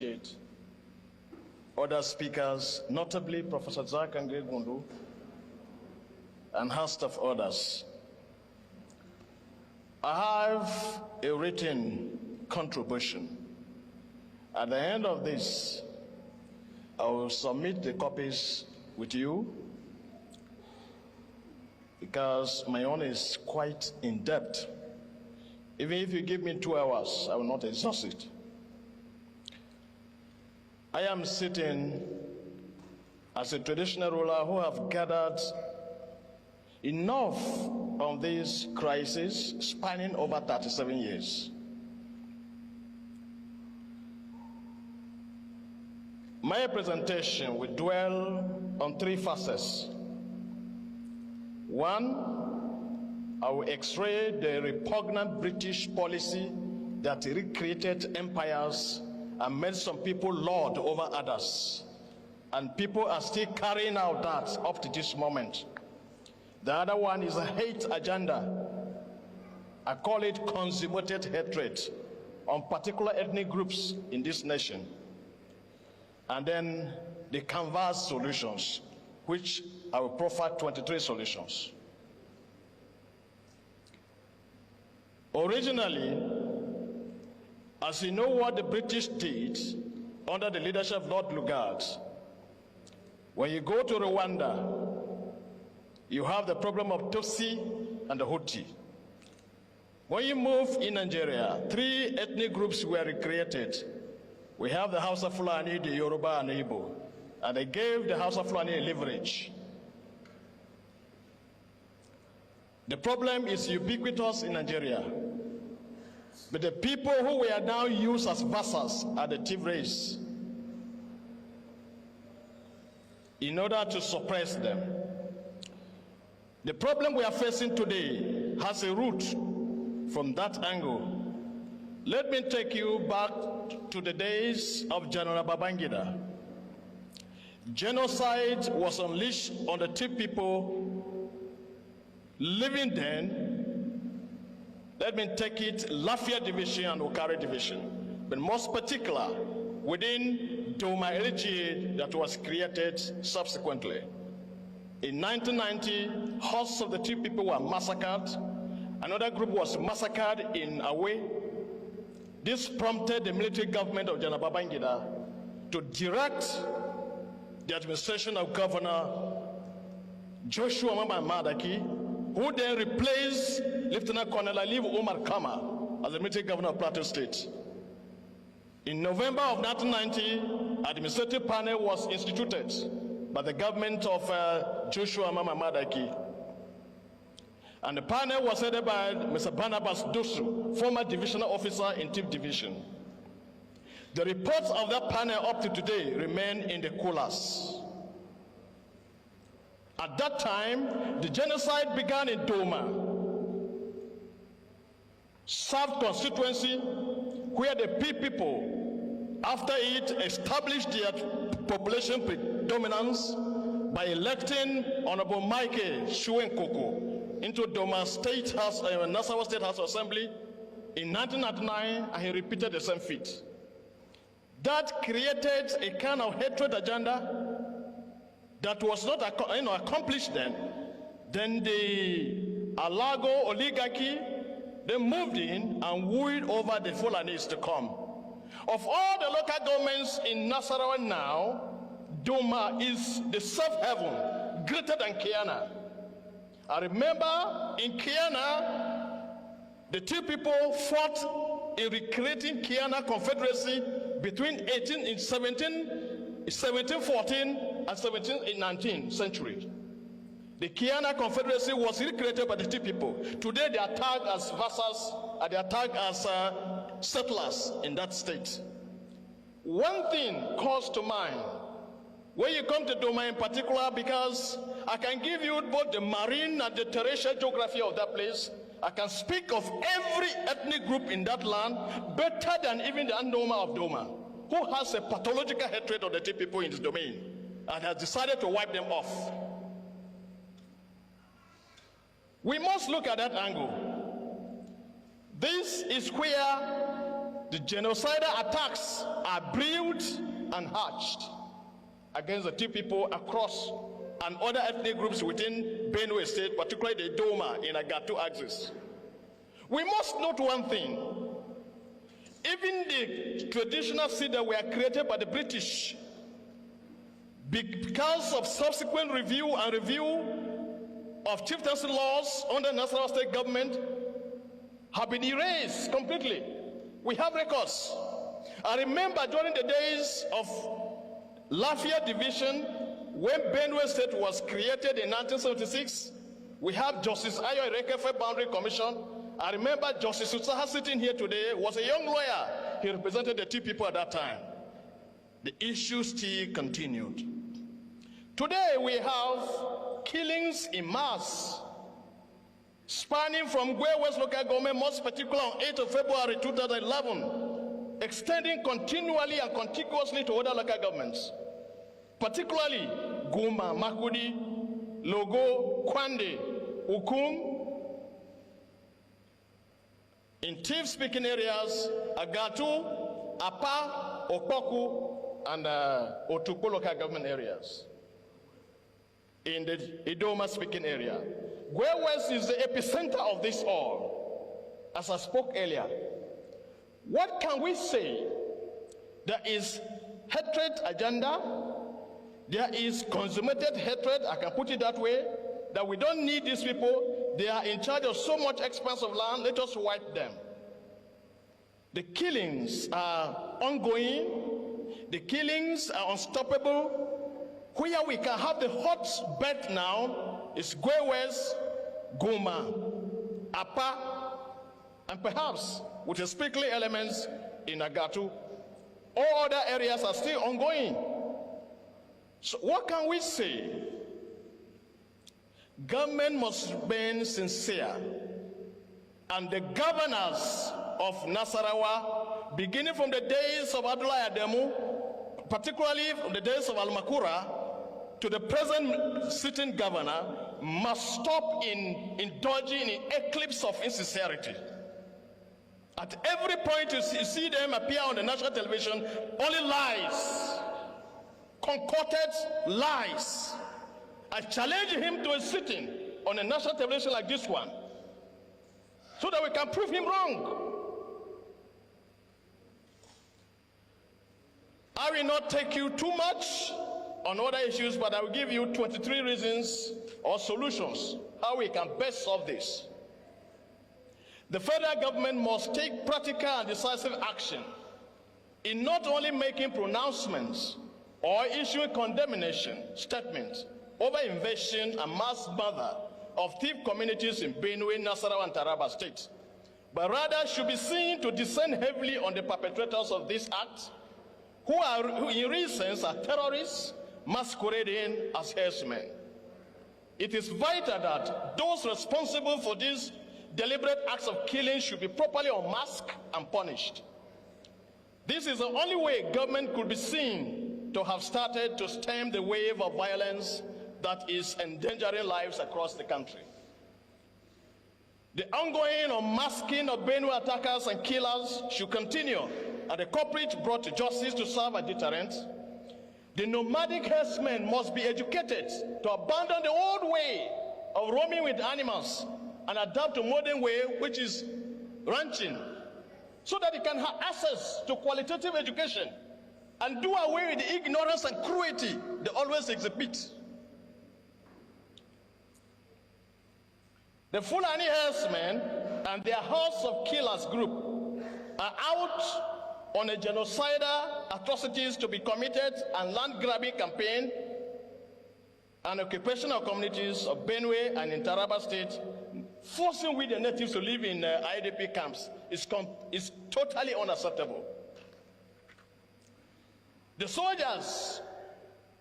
appreciate other speakers, notably Professor Zach Angegundu, and host of others. I have a written contribution. At the end of this, I will submit the copies with you because my own is quite in-depth. Even if you give me 2 hours, I will not exhaust it. I am sitting as a traditional ruler who have gathered enough of this crisis spanning over 37 years. My presentation will dwell on 3 facets. 1, I will x-ray the repugnant British policy that recreated empires and made some people lord over others. And people are still carrying out that up to this moment. The other one is a hate agenda. I call it consummated hatred on particular ethnic groups in this nation. And then the canvas solutions, which I will profile 23 solutions. Originally, as you know what the British did under the leadership of Lord Lugard, when you go to Rwanda, you have the problem of Tutsi and the Hutu. When you move in Nigeria, 3 ethnic groups were recreated. We have the Hausa Fulani, the Yoruba, and the Igbo. And they gave the Hausa Fulani a leverage. The problem is ubiquitous in Nigeria. But the people who were now used as vassals are the Tigrays in order to suppress them. The problem we are facing today has a root from that angle. Let me take you back to the days of General Babangida. Genocide was unleashed on the 2 people living then. Let me take it Lafia Division and Okare Division, but most particular within Doma LGA that was created subsequently. In 1990, hosts of the 2 people were massacred. Another group was massacred in Awe. This prompted the military government of General Babangida to direct the administration of Governor Joshua Mama Madaki, who then replaced Lieutenant Colonel Aliv Omar Kama as the military governor of Plateau State. In November of 1990, administrative panel was instituted by the government of Joshua Mama Madaki. And the panel was headed by Mr. Barnabas Dosu, former divisional officer in Tiv Division. The reports of that panel up to today remain in the coolers. At that time, the genocide began in Doma, South constituency, where the people, after it, established their population predominance by electing Honorable Mike Shuenkoko into Doma State House, Nassau State House Assembly in 1999, and he repeated the same feat. That created a kind of hatred agenda that was not accomplished then. Then the Alago oligarchy, they moved in and wooed over the Fulanis to come. Of all the local governments in Nasarawa now, Doma is the self-heaven, greater than Kiana. I remember in Kiana, the 2 people fought in recreating Kiana Confederacy between 1714 and 1719th century. The Kiana Confederacy was recreated by the 2 people. Today they are tagged as vassals, and they are tagged as settlers in that state. One thing calls to mind when you come to Doma in particular, because I can give you both the marine and the terrestrial geography of that place. I can speak of every ethnic group in that land better than even the Andoma of Doma, who has a pathological hatred of the 2 people in his domain and has decided to wipe them off. We must look at that angle. This is where The genocidal attacks are brewed and hatched against the two people across and other ethnic groups within Benue State, particularly the Idoma in Agatu axis. We must note one thing. Even the traditional seeds that were created by the British, because of subsequent review of chieftaincy laws under Nasarawa state government, have been erased completely. We have records. I remember during the days of Lafayette Division, when Benue State was created in 1976, we have Justice Ayo Irekefe Boundary Commission. I remember Justice Utsaha sitting here today was a young lawyer. He represented the two people at that time. The issue still continued. Today we have killings in mass, spanning from Gwe West Local Government, most particularly on 8th of February 2011, extending continually and contiguously to other local governments, particularly Guma, Makudi, Logo, Kwande, Ukum. In Tiv-speaking areas, Agatu, Apa, Opoku, and Otukpo local government areas. In the Idoma-speaking area. Gwe West is the epicenter of this all, as I spoke earlier. What can we say? There is hatred agenda. There is consummated hatred, I can put it that way, that we don't need these people. They are in charge of so much expanse of land, let us wipe them. The killings are ongoing. The killings are unstoppable. Where we can have the hot bed now is Gwe West, Guma, Apa, and perhaps with the sprinkling elements in Agatu. All other areas are still ongoing. So what can we say? Government must remain sincere, and the governors of Nasarawa, beginning from the days of Abdoulaye Ademu, particularly from the days of Almakura, to the present sitting governor, must stop in indulging in eclipse of insincerity. At every point you see them appear on the national television, only lies, concocted lies. I challenge him to a sitting on a national television like this one, so that we can prove him wrong. I will not take you too much on other issues, but I will give you 23 reasons or solutions how we can best solve this. The federal government must take practical and decisive action in not only making pronouncements or issuing condemnation statements over invasion and mass murder of thief communities in Benue, Nasarawa, and Taraba states, but rather should be seen to descend heavily on the perpetrators of this act, who in real sense are terrorists masquerading as herdsmen. It is vital that those responsible for these deliberate acts of killing should be properly unmasked and punished. This is the only way government could be seen to have started to stem the wave of violence that is endangering lives across the country. The ongoing unmasking of Benue attackers and killers should continue, and the culprits brought to justice to serve as deterrent. The nomadic herdsmen must be educated to abandon the old way of roaming with animals and adapt to modern way, which is ranching, so that they can have access to qualitative education and do away with the ignorance and cruelty they always exhibit. The Fulani herdsmen and their host of killers group are out on a genocidal atrocities to be committed and land-grabbing campaign and occupation of communities of Benue and in Taraba State, forcing with the natives to live in IDP camps is totally unacceptable. The soldiers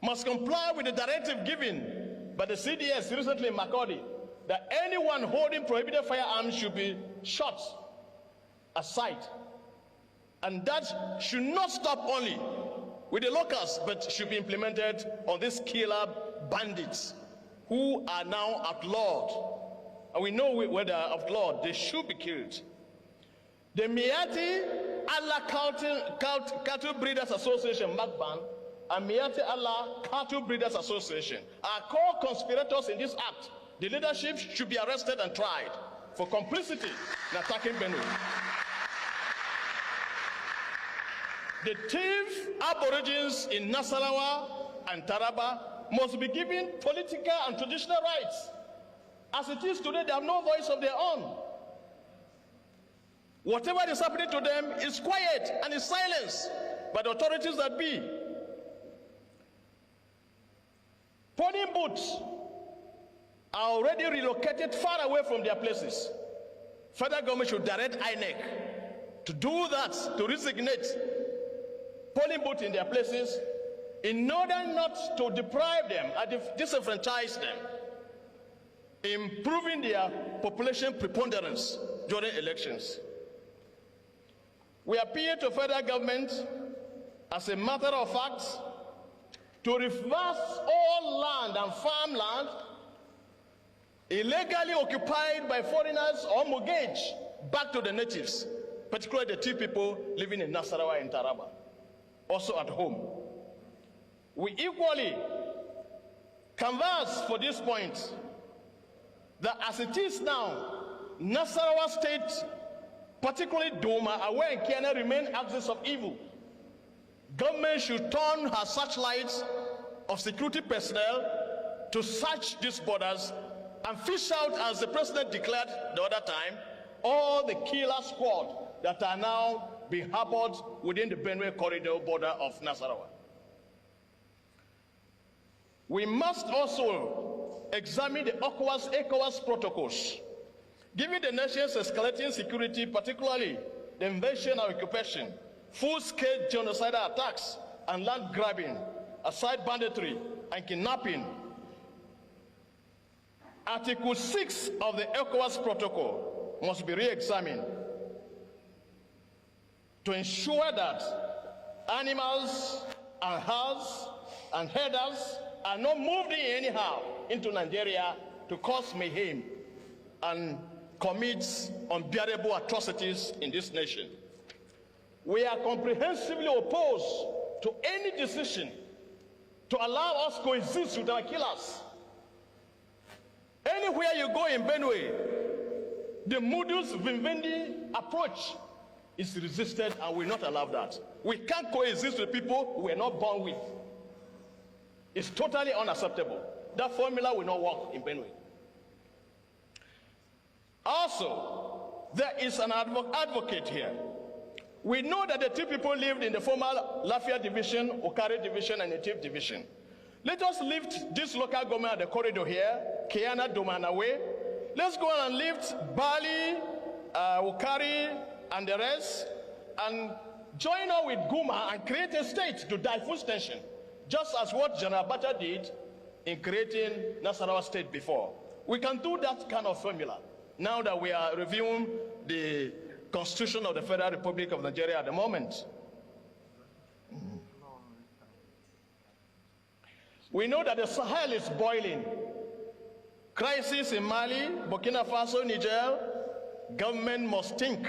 must comply with the directive given by the CDS recently in Makurdi that anyone holding prohibited firearms should be shot aside. And that should not stop only with the locals, but should be implemented on these killer bandits who are now outlawed. And we know where they are outlawed, they should be killed. The Miati Allah Cattle Breeders Association, MACBAN, and Miyetti Allah Cattle Breeders Association are co-conspirators in this act. The leadership should be arrested and tried for complicity in attacking Benue. The thief aborigines in Nasarawa and Taraba must be given political and traditional rights. As it is today, they have no voice of their own. Whatever is happening to them is quiet and is silenced by the authorities that be. Polling booths are already relocated far away from their places. Federal government should direct INEC to do that, to resignate polling booths in their places in order not to deprive them and disenfranchise them, improving their population preponderance during elections. We appeal to federal government, as a matter of fact, to reverse all land and farmland illegally occupied by foreigners or mortgage back to the natives, particularly the two people living in Nasarawa and Taraba, also at home. We equally canvass for this point that as it is now, Nasarawa State, particularly Doma, Awe and Kiana, remain axis of evil. Government should turn her searchlights of security personnel to search these borders and fish out, as the president declared the other time, all the killer squad that are now being harbored within the Benue corridor border of Nasarawa. We must also examine the ECOWAS protocols. Given the nation's escalating security, particularly the invasion and occupation, full-scale genocidal attacks and land grabbing, aside banditry and kidnapping, Article 6 of the ECOWAS protocol must be re-examined to ensure that animals and herds and herders are not moved in anyhow into Nigeria to cause mayhem and commit unbearable atrocities in this nation. We are comprehensively opposed to any decision to allow us to coexist with our killers. Anywhere you go in Benue, the modus vivendi approach is resisted, and we will not allow that. We can't coexist with people we were not born with. It's totally unacceptable. That formula will not work in Benue. Also, there is an advocate here. We know that the two people lived in the former Lafia division, Okare division, and Native division. Let us lift this local government at the corridor here, Kiana, Domanawe. Let's go and lift Bali, Okari, and the rest, and join up with Guma and create a state to diffuse tension, just as what General Abacha did in creating Nasarawa State before. We can do that kind of formula now that we are reviewing the Constitution of the Federal Republic of Nigeria at the moment. We know that the Sahel is boiling. Crisis in Mali, Burkina Faso, Niger. Government must think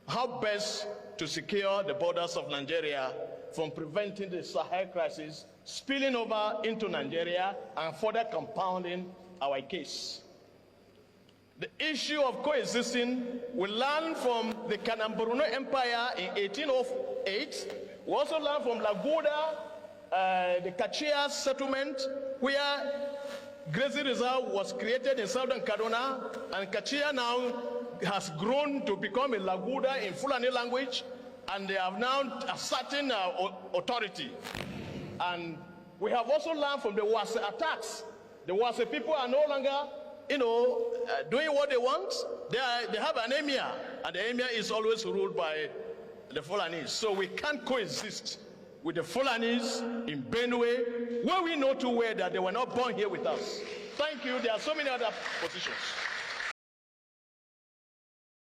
how best to secure the borders of Nigeria from preventing the Sahel crisis spilling over into Nigeria and further compounding our case. The issue of coexisting will learn from the Kanamburuno Empire in 1808. We also learn from Laguda, the Kachia settlement, where grazing reserve was created in southern Kaduna, and Kachia now has grown to become a Laguda in Fulani language, and they have now a certain authority. And we have also learned from the Wase attacks. The Wase people are no longer, doing what they want. They have an emir, and the emir is always ruled by the Fulanis. So we can't coexist with the Fulanis in Benue, where we know too well that they were not born here with us. Thank you. There are so many other positions.